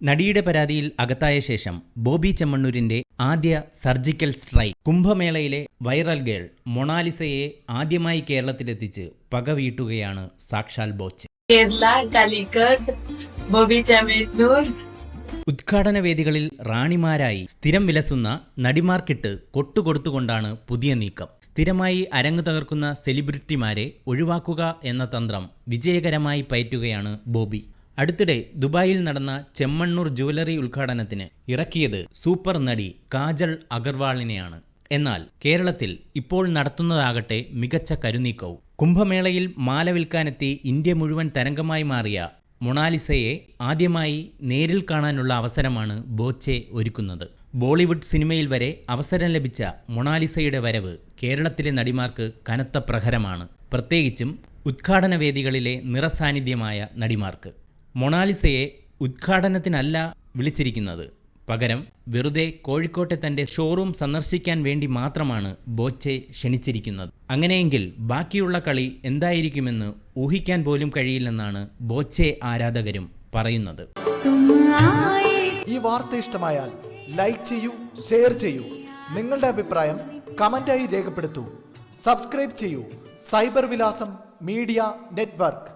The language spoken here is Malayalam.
നടിയുടെ പരാതിയിൽ അകത്തായ ശേഷം ബോബി ചെമ്മണ്ണൂരിന്റെ ആദ്യ സർജിക്കൽ സ്ട്രൈക്ക്. കുംഭമേളയിലെ വൈറൽ ഗേൾ മൊണാലിസയെ ആദ്യമായി കേരളത്തിലെത്തിച്ച് പകവീട്ടുകയാണ് സാക്ഷാൽ ബോച്ചെ. ഉദ്ഘാടന വേദികളിൽ റാണിമാരായി സ്ഥിരം വിലസുന്ന നടിമാർക്കിട്ട് കൊട്ടുകൊടുത്തുകൊണ്ടാണ് പുതിയ നീക്കം. സ്ഥിരമായി അരങ്ങു തകർക്കുന്ന സെലിബ്രിറ്റിമാരെ ഒഴിവാക്കുക എന്ന തന്ത്രം വിജയകരമായി പയറ്റുകയാണ് ബോബി. അടുത്തിടെ ദുബായിൽ നടന്ന ചെമ്മണ്ണൂർ ജുവലറി ഉദ്ഘാടനത്തിന് ഇറക്കിയത് സൂപ്പർ നടി കാജൽ അഗർവാളിനെയാണ്. എന്നാൽ കേരളത്തിൽ ഇപ്പോൾ നടത്തുന്നതാകട്ടെ മികച്ച കരുനീക്കവും. കുംഭമേളയിൽ മാല വിൽക്കാനെത്തി ഇന്ത്യ മുഴുവൻ തരംഗമായി മാറിയ മൊണാലിസയെ ആദ്യമായി നേരിൽ കാണാനുള്ള അവസരമാണ് ബോച്ചെ ഒരുക്കുന്നത്. ബോളിവുഡ് സിനിമയിൽ വരെ അവസരം ലഭിച്ച മൊണാലിസയുടെ വരവ് കേരളത്തിലെ നടിമാർക്ക് കനത്ത പ്രഹരമാണ്. പ്രത്യേകിച്ചും ഉദ്ഘാടന വേദികളിലെ നിറസാന്നിധ്യമായ നടിമാർക്ക്. മൊണാലിസയെ ഉദ്ഘാടനത്തിനല്ല വിളിച്ചിരിക്കുന്നത്. പകരം വെറുതെ കോഴിക്കോട്ടെ തന്റെ ഷോറൂം സന്ദർശിക്കാൻ വേണ്ടി മാത്രമാണ് ബോച്ചെ ക്ഷണിച്ചിരിക്കുന്നത്. അങ്ങനെയെങ്കിൽ ബാക്കിയുള്ള കളി എന്തായിരിക്കുമെന്ന് ഊഹിക്കാൻ പോലും കഴിയില്ലെന്നാണ് ബോച്ചെ ആരാധകരും പറയുന്നത്. ഈ വാർത്ത ഇഷ്ടമായാൽ ലൈക്ക് ചെയ്യൂ, ഷെയർ ചെയ്യൂ. നിങ്ങളുടെ അഭിപ്രായം കമന്റായി രേഖപ്പെടുത്തൂ. സബ്സ്ക്രൈബ് ചെയ്യൂ സൈബർ വിലാസം മീഡിയ നെറ്റ്വർക്ക്.